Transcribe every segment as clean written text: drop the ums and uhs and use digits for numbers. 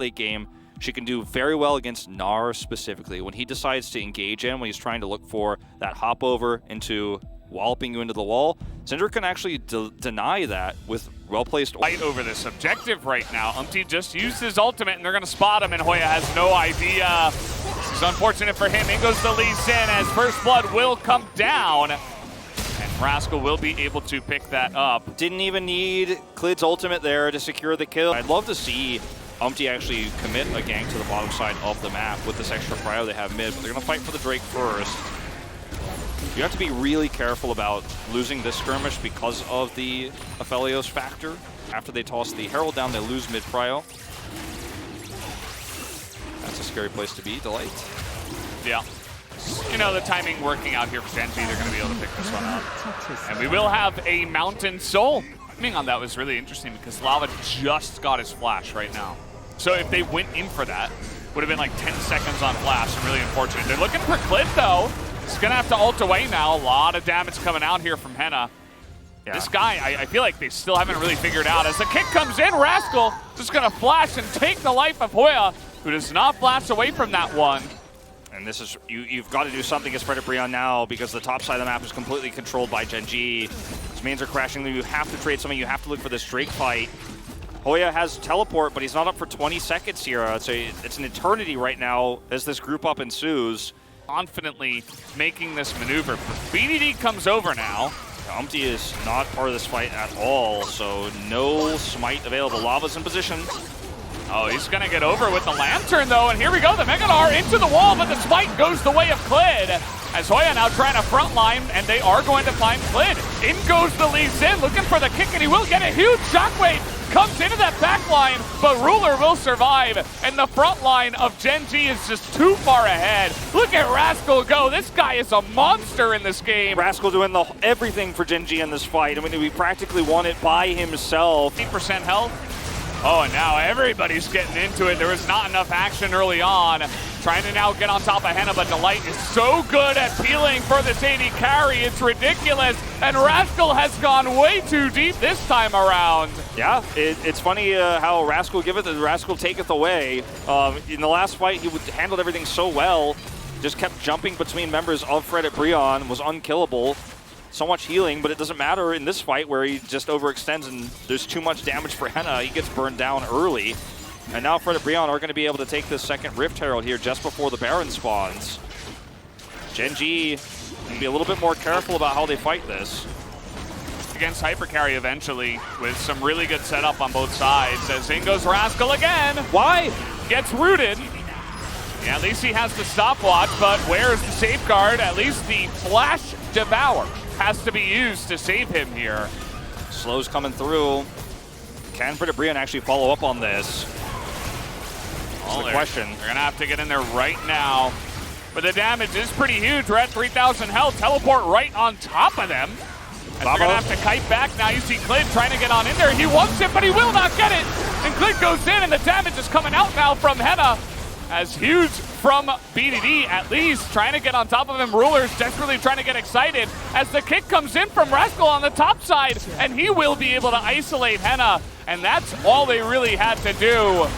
late game. She can do very well against Gnar specifically. When he decides to engage in, when he's trying to look for that hop over into walloping you into the wall, Syndra can actually deny that with well-placed fight over this objective right now. Umpty just used his ultimate and they're going to spot him, and Hoya has no idea. This is unfortunate for him. In goes the Lee Sin as First Blood will come down. And Rascal will be able to pick that up. Didn't even need Klid's ultimate there to secure the kill. I'd love to see Umpty actually commit a gank to the bottom side of the map with this extra prio they have mid, but they're going to fight for the Drake first. You have to be really careful about losing this skirmish because of the Aphelios factor. After they toss the Herald down, they lose mid prio. That's a scary place to be, Delight. Yeah. You know, the timing working out here for Genji, they're going to be able to pick this one up. And we will have a Mountain Soul. Timing on that was really interesting because Lava just got his flash right now. So if they went in for that, would have been like 10 seconds on flash, and really unfortunate. They're looking for Klid though. He's going to have to ult away now. A lot of damage coming out here from Henna. Yeah. This guy, I feel like they still haven't really figured out. As the kick comes in, Rascal just going to flash and take the life of Hoya, who does not flash away from that one. And this is, you've got to do something against FREDIT BRION now because the top side of the map is completely controlled by Genji. His mains are crashing. You have to trade something. You have to look for this Drake fight. Hoya has teleport, but he's not up for 20 seconds here. It's an eternity right now as this group up ensues. Confidently making this maneuver. BDD comes over now. Umpty is not part of this fight at all, so no smite available. Lava's in position. Oh, he's going to get over with the Lantern, though, and here we go. The Megadar into the wall, but the smite goes the way of Klid. As Hoya now trying to frontline, and they are going to find Klid. In goes the Lee Sin, looking for the kick, and he will get a huge shockwave. Comes into that back line, but Ruler will survive. And the front line of Genji is just too far ahead. Look at Rascal go. This guy is a monster in this game. Rascal doing everything for Genji in this fight. I mean, he practically won it by himself. 8% health. Oh, and now everybody's getting into it. There was not enough action early on. Trying to now get on top of Henna, but Delight is so good at peeling for this AD carry. It's ridiculous. And Rascal has gone way too deep this time around. Yeah, it's funny how Rascal giveth and Rascal taketh away. In the last fight, he handled everything so well. Just kept jumping between members of FREDIT BRION, was unkillable. So much healing, but it doesn't matter in this fight where he just overextends and there's too much damage for Henna. He gets burned down early. And now FREDIT BRION are going to be able to take this second Rift Herald here just before the Baron spawns. Genji can be a little bit more careful about how they fight this. Against Hypercarry eventually with some really good setup on both sides. As in goes Rascal again. Why? Gets rooted. Yeah, at least he has the stopwatch, but where's the safeguard? At least the Flash Devour has to be used to save him here. Slow's coming through. Can FREDIT BRION actually follow up on this? That's the question. They're going to have to get in there right now. But the damage is pretty huge. We're at 3,000 health. Teleport right on top of them. And they're going to have to kite back. Now you see Klid trying to get on in there. He wants it, but he will not get it. And Klid goes in, and the damage is coming out now from Henna. As huge from BDD, at least, trying to get on top of him. Ruler's desperately trying to get excited as the kick comes in from Rascal on the top side, and he will be able to isolate Henna, and that's all they really had to do.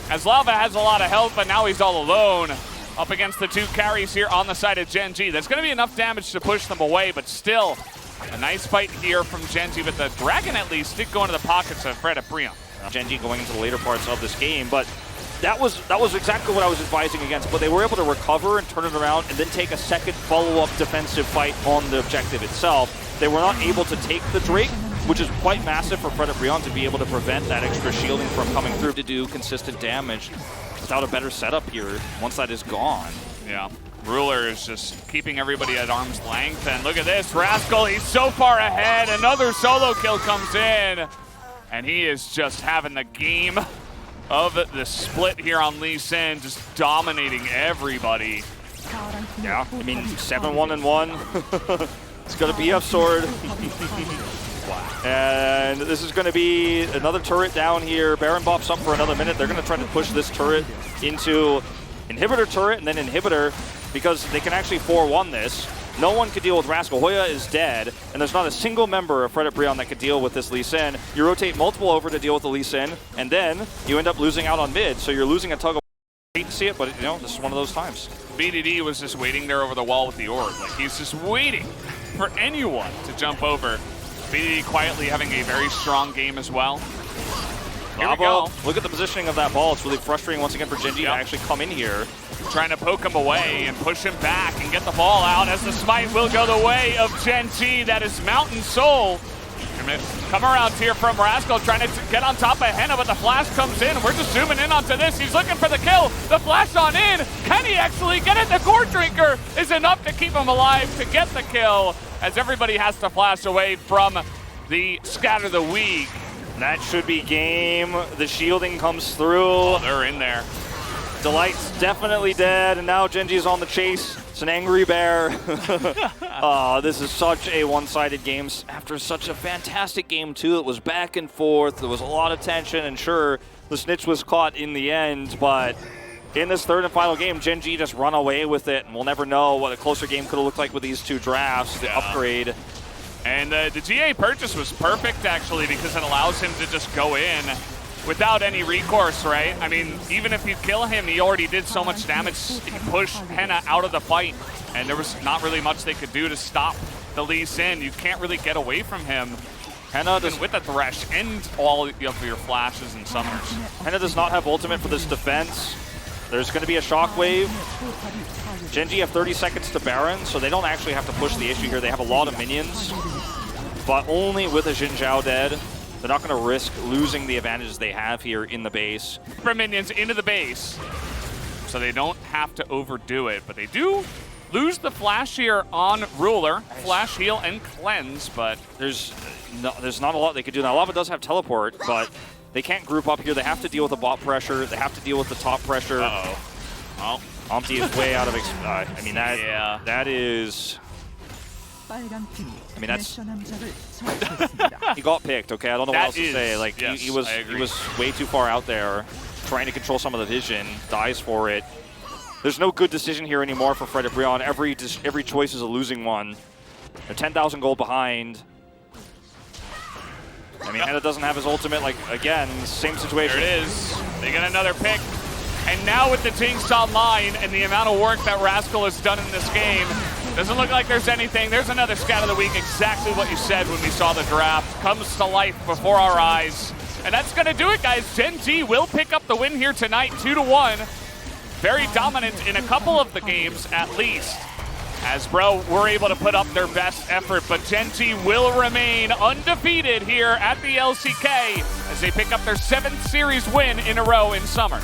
As Lava has a lot of health, but now he's all alone up against the two carries here on the side of Genji. That's going to be enough damage to push them away, but still, a nice fight here from Genji, but the Dragon at least did go into the pockets of FREDIT BRION. Genji going into the later parts of this game, but that was exactly what I was advising against, but they were able to recover and turn it around and then take a second follow-up defensive fight on the objective itself. They were not able to take the Drake, which is quite massive for FREDIT BRION to be able to prevent that extra shielding from coming through to do consistent damage without a better setup here once that is gone. Yeah, Ruler is just keeping everybody at arm's length, and look at this, Rascal, he's so far ahead. Another solo kill comes in, and he is just having the game of the split here on Lee Sin, just dominating everybody. Yeah, I mean, 7-1-1. It's going to be BF Sword. Wow. And this is going to be another turret down here. Baron buffs up for another minute. They're going to try to push this turret into inhibitor turret and then inhibitor because they can actually 4-1 this. No one could deal with Rascal. Hoya is dead, and there's not a single member of FREDIT BRION that could deal with this Lee Sin. You rotate multiple over to deal with the Lee Sin, and then you end up losing out on mid, so you're losing a tug of war. I hate to see it, but you know, this is one of those times. BDD was just waiting there over the wall with the orb. Like, he's just waiting for anyone to jump over. BDD quietly having a very strong game as well. Here we go. Look at the positioning of that ball. It's really frustrating once again for Genji to actually come in here. Trying to poke him away and push him back and get the ball out as the smite will go the way of Genji. That is Mountain Soul. Come around here from Rascal, trying to get on top of Henna, but the flash comes in. We're just zooming in onto this. He's looking for the kill. The flash on in. Can he actually get it? The Gore Drinker is enough to keep him alive to get the kill, as everybody has to flash away from the Scatter the Weak. That should be game. The shielding comes through. Oh, they're in there. Delight's definitely dead, and now Genji's on the chase. It's an angry bear. This is such a one-sided game. After such a fantastic game, too, it was back and forth. There was a lot of tension, and sure, the snitch was caught in the end, but in this third and final game, Genji just run away with it, and we'll never know what a closer game could have looked like with these two drafts, the upgrade. And the GA purchase was perfect, actually, because it allows him to just go in without any recourse, right? I mean, even if you kill him, he already did so much damage. He pushed Henna out of the fight, and there was not really much they could do to stop the Lee Sin. You can't really get away from him. Henna does, with the Thresh and all of your flashes and summoners. Henna does not have ultimate for this defense. There's going to be a shockwave. Genji have 30 seconds to Baron, so they don't actually have to push the issue here. They have a lot of minions, but only with a Xin Zhao dead. They're not going to risk losing the advantages they have here in the base. For minions into the base, so they don't have to overdo it, but they do lose the flash here on Ruler. Flash, heal, and cleanse, but there's not a lot they could do. Now, Lava does have teleport, but they can't group up here. They have to deal with the bot pressure. They have to deal with the top pressure. Uh-oh. Well, Omti is way out of... I mean, that is... I mean, that's... he got picked, okay? I don't know what else to say. Like, yes, he was way too far out there, trying to control some of the vision, dies for it. There's no good decision here anymore for FREDIT BRION. Every choice is a losing one. They're 10,000 gold behind. I mean, Henna doesn't have his ultimate. Like, again, same situation. There it is. They get another pick. And now with the Jinx online and the amount of work that Rascal has done in this game, doesn't look like there's anything. There's another Scat of the Week, exactly what you said when we saw the draft. Comes to life before our eyes. And that's going to do it, guys. Genji will pick up the win here tonight, 2-1. Very dominant in a couple of the games, at least. As Bro were able to put up their best effort, but Genji will remain undefeated here at the LCK as they pick up their 7th series win in a row in summer.